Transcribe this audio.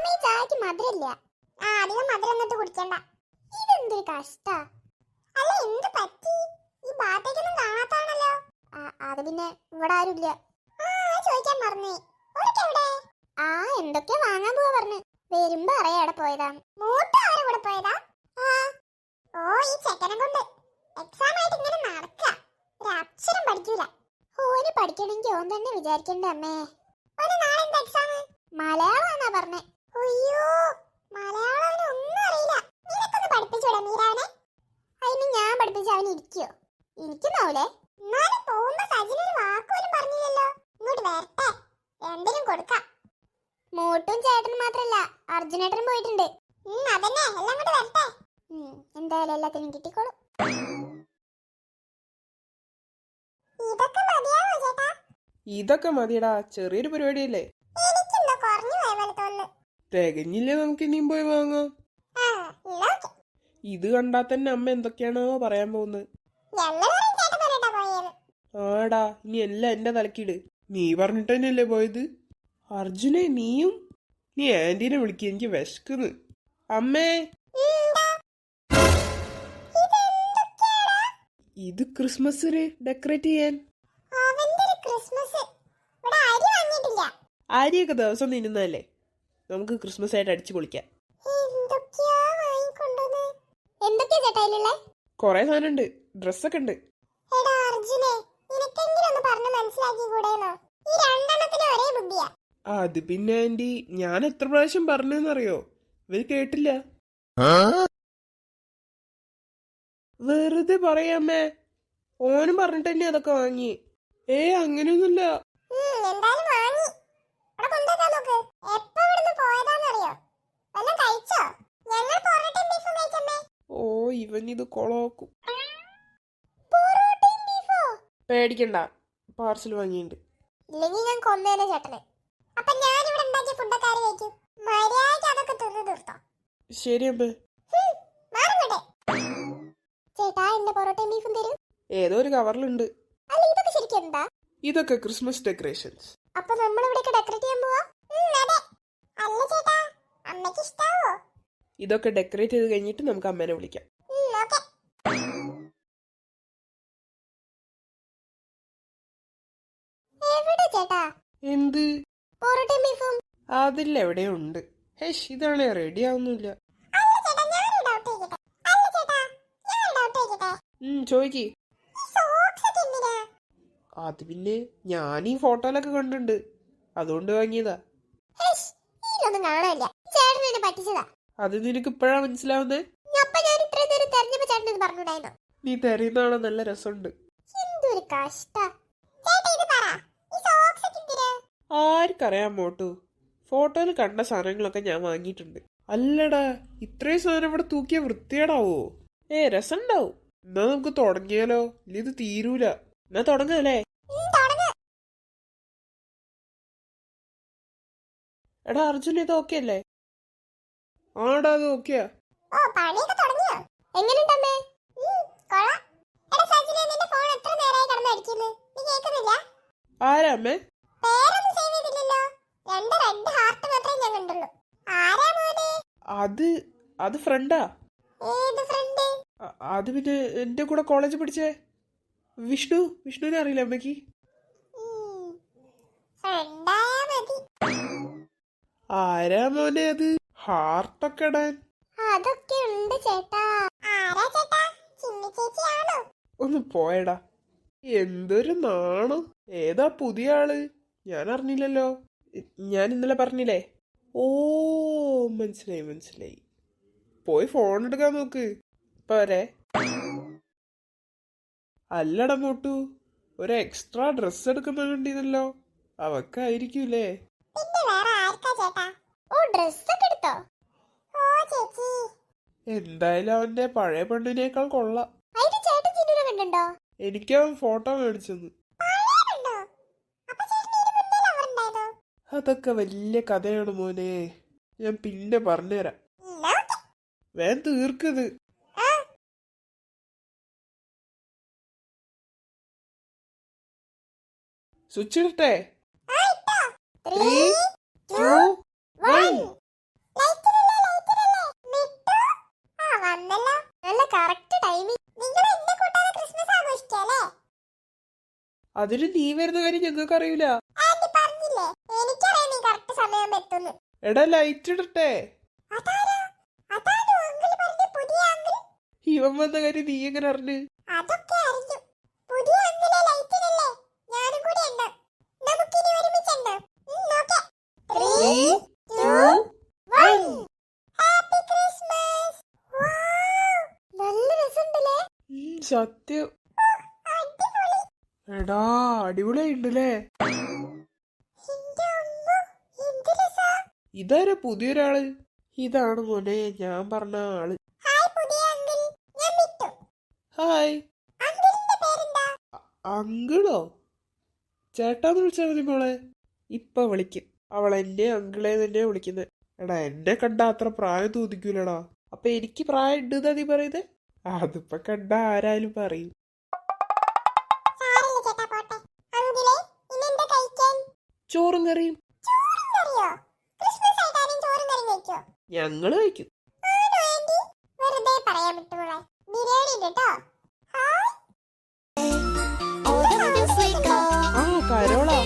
ഈ ചായക്ക് മധുരമില്ല. അധികം മധുരം എന്നിട്ട് കുടിക്കണ്ട. ഇതെന്തൊരു കഷ്ടാ. അല്ല എന്ത് പറ്റി? ഈ ഭാഗത്തേക്കൊന്നും കാണാത്താണല്ലോ. അത് പിന്നെ ഇവിടെ ആരുമില്ല. ചോദിക്കാൻ മറന്നേ. എന്തൊക്കെയോ വാങ്ങാൻ പോവാ പറഞ്ഞു. വരുമ്പോ അറിയാം എവിടെ പോയതാ. മൂത്ത അവരെ കൂടെ പോയതാ. ഈ ചെക്കനെ കൊണ്ട് എക്സാം ആയിട്ട് ഇങ്ങനെ നടക്ക. ഒരു അക്ഷരം പഠിക്കൂല. ഓന് പഠിക്കണമെങ്കിൽ ഓൻ തന്നെ വിചാരിക്കണ്ടേ അമ്മേ. ഓന് നാളെ എന്താ എക്സാം? മലയാളമാണെന്നാ പറഞ്ഞേ. അയ്യോ, മലയാളം ഒന്നും അറിയില്ല. നിനക്കൊന്ന് പഠിപ്പിച്ചൂടെ മീരാവനെ? അതിന് ഞാൻ പഠിപ്പിച്ച അവൻ ഇരിക്കോ? ഇരിക്കുന്നാവൂലേ? എന്നാലും പോകുമ്പോ സജിനൊരു വാക്കുപോലും പറഞ്ഞില്ലല്ലോ. ഇങ്ങോട്ട് വരട്ടെ, രണ്ടിനും കൊടുക്കാം. മോട്ടും ചേട്ടനും മാത്രല്ല, അർജുനേട്ടനും പോയിട്ടുണ്ട്. അതന്നെ, എല്ലാം കൂടെ വരട്ടെ. എന്തായാലും എല്ലാത്തിനും കിട്ടിക്കോളും. ഇതൊക്കെ മതിയടാ, ചെറിയൊരു പരിപാടിയല്ലേ. തികഞ്ഞില്ലേ, നമുക്ക് ഇനിയും പോയി വാങ്ങാം. ഇത് കണ്ടാ തന്നെ അമ്മ എന്തൊക്കെയാണോ പറയാൻ പോകുന്നത്. ആടാ, ഇനി എല്ലാം എന്റെ തലക്കിട്. നീ പറഞ്ഞിട്ട് തന്നെയല്ലേ പോയത്. അർജുനെ, നീയും? നീ ആന്റീനെ വിളിക്കുക, എനിക്ക് വിശക്കുന്നു. അമ്മേ, ഇത് ക്രിസ്മസിന് ഡെക്കറേറ്റ് ചെയ്യാൻ. അരിയൊക്കെ ദിവസം തിന്നുന്നതല്ലേ, നമുക്ക് ക്രിസ്മസ് ആയിട്ട് അടിച്ചു പൊളിക്കാം. കൊറേ സാധനം ഉണ്ട്, ഡ്രസ്സൊക്കെ ഉണ്ട്. അത് പിന്നെ ആന്റി, ഞാൻ എത്ര പ്രാവശ്യം പറഞ്ഞെന്നറിയോ? ഇവര് കേട്ടില്ല. വെറുതെ പറയാമ്മേ, ഓനും പറഞ്ഞിട്ട് തന്നെ അതൊക്കെ വാങ്ങി. അങ്ങനെയൊന്നുമില്ല. ഇവനിത് കൊളാക്കും. പേടിക്കണ്ട, പാർസൽ വാങ്ങിയിട്ടുണ്ട്. ഇല്ലെങ്കിൽ ഞാൻ കൊന്നേനെ ചേട്ടനെ. അപ്പൊ ഞാൻ ഇവിടെ ഉണ്ടാക്കിയ ഫുഡൊക്കെ ആര് കഴിക്കും? മര്യാദയ്ക്ക് അതൊക്കെ തിന്നു തീർത്തോ. ശരി അമ്മേ. ചേട്ടാ, എന്റെ പൊറോട്ടയും ബീഫും തരും. ഏതോ ഒരു കവറിലുണ്ട്. അല്ല, ഇതൊക്കെ ശരിക്കും എന്താ? ഇതൊക്കെ ക്രിസ്മസ് ഡെക്കറേഷൻസ്. അപ്പൊ നമ്മൾ ഇവിടെയൊക്കെ ഡെക്കറേറ്റ് ചെയ്യാൻ പോവാ? അല്ല ചേട്ടാ, അമ്മയ്ക്ക് ഇഷ്ടാവോ? ഇതൊക്കെ ഡെക്കറേറ്റ് ചെയ്ത് കഴിഞ്ഞിട്ട് നമുക്ക് അമ്മേനെ വിളിക്കാം. എന്ത്? പൊറോട്ടയും ബീഫും അതിലെവിടെയോ ഉണ്ട്. ഇതാണേ റെഡി ആവുന്നില്ല. ചോദിക്ക്. അത് പിന്നെ ഞാൻ ഈ ഫോട്ടോയിലൊക്കെ കണ്ടിട്ടുണ്ട്, അതുകൊണ്ട് വാങ്ങിയതാ. അത് നിനക്ക് ഇപ്പഴാ മനസ്സിലാവുന്നേ? നീ തരുന്നതാണ്, നല്ല രസമുണ്ട്. ആർക്കറിയാൻ മോട്ടു, ഫോട്ടോയിൽ കണ്ട സാധനങ്ങളൊക്കെ ഞാൻ വാങ്ങിയിട്ടുണ്ട്. അല്ലടാ, ഇത്രയും സാധനം ഇവിടെ തൂക്കിയ വൃത്തിയേടാവോ? രസം ഉണ്ടാവും. എന്നാ നമുക്ക് തുടങ്ങിയാലോ? ഇല്ല, ഇത് തീരൂല. എന്നാ തുടങ്ങാല്ലേ? എടാ അർജുൻ, ഇത് ഓക്കെ അല്ലേ? ആടാ, അത് ഓക്കെയാ. ആരാ അമ്മേ? അത് ഫ്രണ്ടാ. അത് പിന്നെ എന്റെ കൂടെ കോളേജ് പഠിച്ചേ വിഷ്ണുവിനെ അറിയില്ല അമ്മക്ക്? ആരാ മോനെ അത്? ഹാർട്ടൊക്കെ ഇടാൻ. ഒന്ന് പോയടാ, എന്തൊരു നാണം. ഏതാ പുതിയ ആള്? ഞാൻ അറിഞ്ഞില്ലല്ലോ. ഞാൻ ഇന്നലെ പറഞ്ഞില്ലേ? മനസ്സിലായി. പോയി ഫോൺ എടുക്കാൻ നോക്ക്. പോരെ? അല്ലടാ മോട്ടു, ഒരു എക്സ്ട്രാ ഡ്രസ് എടുക്കുന്ന കണ്ടിരുന്നല്ലോ, അവക്കായിരിക്കൂലേ? എന്തായാലും അവന്റെ പഴയ പെണ്ണിനേക്കാൾ കൊള്ളാം. എനിക്കവൻ ഫോട്ടോ മേടിച്ചെന്ന്. അതൊക്കെ വലിയ കഥയാണ് മോനെ, ഞാൻ പിന്നെ പറഞ്ഞുതരാം. വേഗം തീർക്കത്. സ്വിച്ച് ഇടട്ടെ? 3, 2, 1. അതിന് നീ വരുന്ന കാര്യം ഞങ്ങൾക്ക് അറിയില്ല. ആന്റി പറഞ്ഞില്ലേ, എനിക്കറിയാം നീ കറക്റ്റ് സമയം എത്തുന്നു. എടാ ലൈറ്റ് ഇടട്ടെ. അതാരാ? അതാരോ അങ്കിൾ പറഞ്ഞ പുതിയ അങ്കിൾ? ഇവൻ വന്ന കാര്യം നീ എങ്ങനെ അറിഞ്ഞ്? അതൊക്കെ അറിഞ്ഞു. പുതിയ അങ്കിളെ ലൈറ്റിനല്ലേ, ഞാനും കൂടി ഉണ്ട്. നമുക്കിനി ഒരുമിച്ചുണ്ട്. നോക്കാം. 3, 2, 1. Happy Christmas. നല്ല രസമുണ്ടല്ലേ? സത്യം. അടിപൊളി. എടാ അടിപൊളിയായിണ്ടല്ലേ. എന്ത് രസാ. ഇതാരാ പുതിയൊരാള്? ഇതാണ് മോനെ ഞാൻ പറഞ്ഞ ആള്. ഹായ് പുതിയ അങ്കിൾ, ഞാൻ മിട്ടു. ഹായ്. അങ്കിളിന്റെ പേരെന്താ? അങ്കിളോ? ചേട്ടാന്ന് വിളിച്ചാ മതി മോളെ. ഇപ്പൊ വിളിക്കും. അവൾ എന്നെ അങ്കിളെ തന്നെ വിളിക്കുന്നത്. എടാ എന്നെ കണ്ട അത്ര പ്രായം തോന്നിക്കൂലടാ. അപ്പൊ എനിക്ക് പ്രായം ഉണ്ട് നീ പറയുന്നേ? അതിപ്പോ കണ്ട ആരായാലും പറയും. സാരമില്ല ചേട്ടാ, പോട്ടെ. അങ്കിളെ, ഇന്നെന്താ കഴിക്കാൻ? ചോറും കറിയും. ചോറും കറിയോ? ക്രിസ്മസ് ആയിട്ട് ആരും ചോറും കറിയും കഴിക്കോ? ഞങ്ങള് കഴിക്കും. ആണോ ആന്റി? വെറുതെ പറയാൻ വിട്ടുപോളെ. ബിരിയാണി ഉണ്ട് ട്ടോ. ഹായ്. ആ കരോളാ.